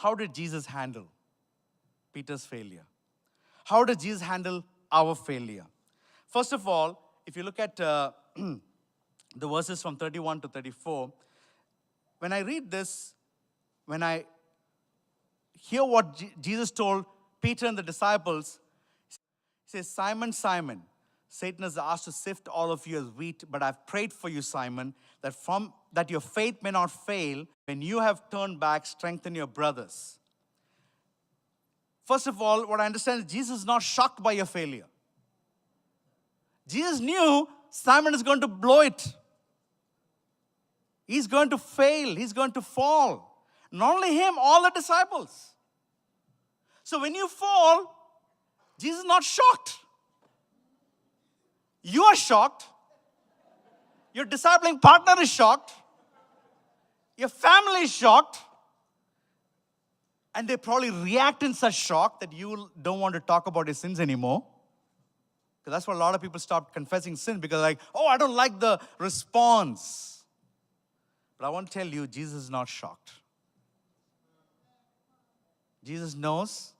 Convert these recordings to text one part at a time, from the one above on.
how did Jesus handle Peter's failure? How did Jesus handle our failure? First of all, if you look at the verses from 31 to 34, when I read this, when I hear what Jesus told Peter and the disciples, he says, Simon, Simon, Satan has asked to sift all of you as wheat, but I've prayed for you, Simon, that your faith may not fail. When you have turned back, strengthen your brothers. First of all, what I understand is Jesus is not shocked by your failure. Jesus knew Simon is going to blow it. He's going to fail. He's going to fall. Not only him, all the disciples. So when you fall, Jesus is not shocked. You are shocked. Your discipling partner is shocked. Your family is shocked. And they probably react in such shock that you don't want to talk about your sins anymore. Because that's why a lot of people stop confessing sin, because like, oh, I don't like the response. But I want to tell you, Jesus is not shocked. Jesus knows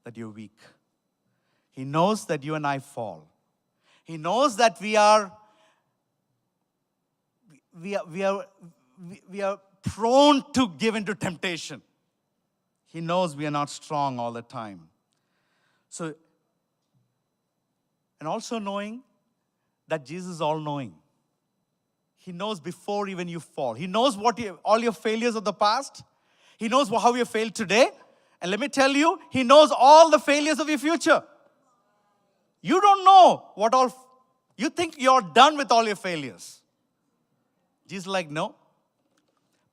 that you're weak. He knows that you and I fall. He knows that we are prone to give into temptation. He knows we are not strong all the time. So, and also knowing that Jesus is all-knowing. He knows before even you fall. He knows all your failures of the past. He knows how you failed today. And let me tell you, He knows all the failures of your future. You don't know what all, you think you're done with all your failures. Jesus is like, no.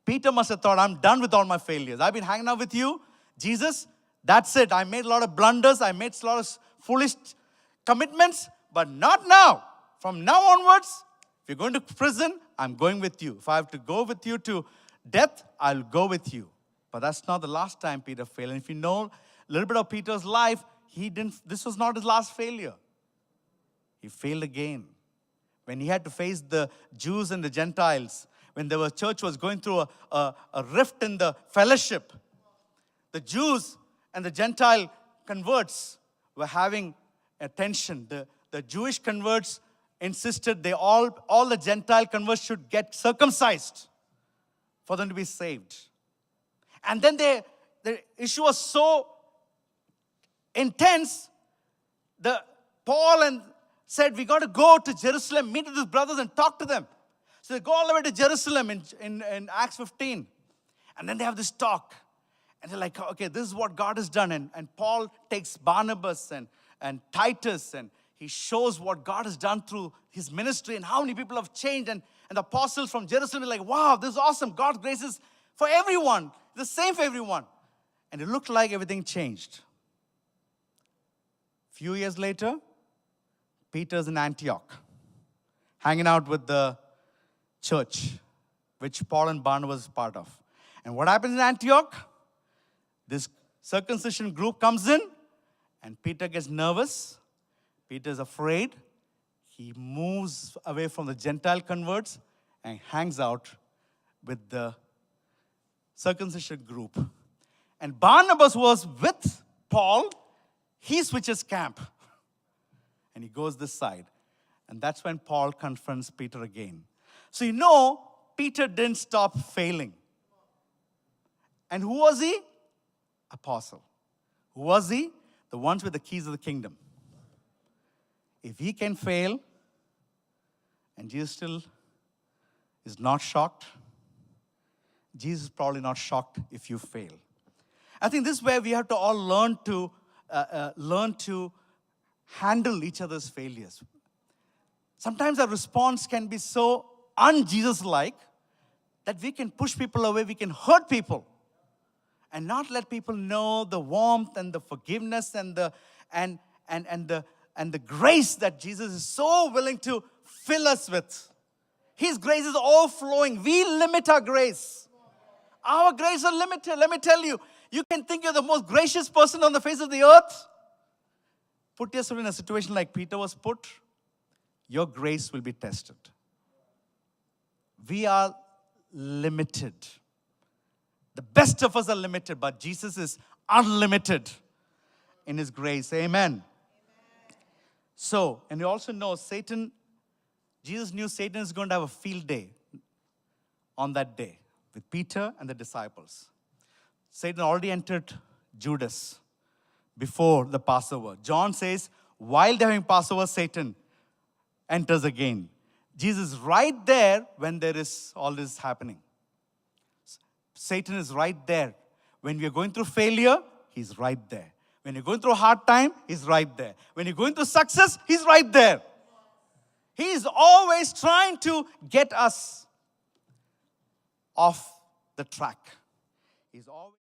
Peter must have thought, I'm done with all my failures. I've been hanging out with you, Jesus, that's it. I made a lot of blunders. I made a lot of foolish commitments, but not now. From now onwards, if you're going to prison, I'm going with you. If I have to go with you to death, I'll go with you. But that's not the last time Peter failed. And if you know a little bit of Peter's life, this was not his last failure. He failed again. When he had to face the Jews and the Gentiles, when the church was going through a rift in the fellowship, the Jews and the Gentile converts were having a tension. The Jewish converts insisted all the Gentile converts should get circumcised for them to be saved. And then the issue was so intense, Paul said, we got to go to Jerusalem, meet with his brothers and talk to them. So they go all the way to Jerusalem in Acts 15. And then they have this talk. And they're like, okay, this is what God has done. And Paul takes Barnabas and Titus, and he shows what God has done through his ministry and how many people have changed. And the apostles from Jerusalem are like, wow, this is awesome. God's grace is for everyone. The same for everyone. And it looked like everything changed. A few years later, Peter's in Antioch, hanging out with the church, which Paul and Barnabas is part of. And what happens in Antioch? This circumcision group comes in, and Peter gets nervous. Peter's afraid. He moves away from the Gentile converts and hangs out with the circumcision group. And Barnabas was with Paul. He switches camp. And he goes this side. And that's when Paul confronts Peter again. So you know, Peter didn't stop failing. And who was he? Apostle. Who was he? The ones with the keys of the kingdom. If he can fail, and Jesus still is not shocked, Jesus is probably not shocked if you fail. I think this is where we have to all learn to handle each other's failures. Sometimes our response can be so un-Jesus-like that we can push people away, we can hurt people, and not let people know the warmth and the forgiveness and the grace that Jesus is so willing to fill us with. His grace is overflowing. We limit our grace. Our grace is limited. Let me tell you, you can think you're the most gracious person on the face of the earth. Put yourself in a situation like Peter was put, your grace will be tested. We are limited. The best of us are limited, but Jesus is unlimited in his grace. Amen. So, and you also know Jesus knew Satan is going to have a field day on that day with Peter and the disciples. Satan already entered Judas before the Passover. John says, while they're having Passover, Satan enters again. Jesus is right there when there is all this happening. Satan is right there. When we are going through failure, he's right there. When you're going through a hard time, he's right there. When you're going through success, he's right there. He's always trying to get us off the track. He's always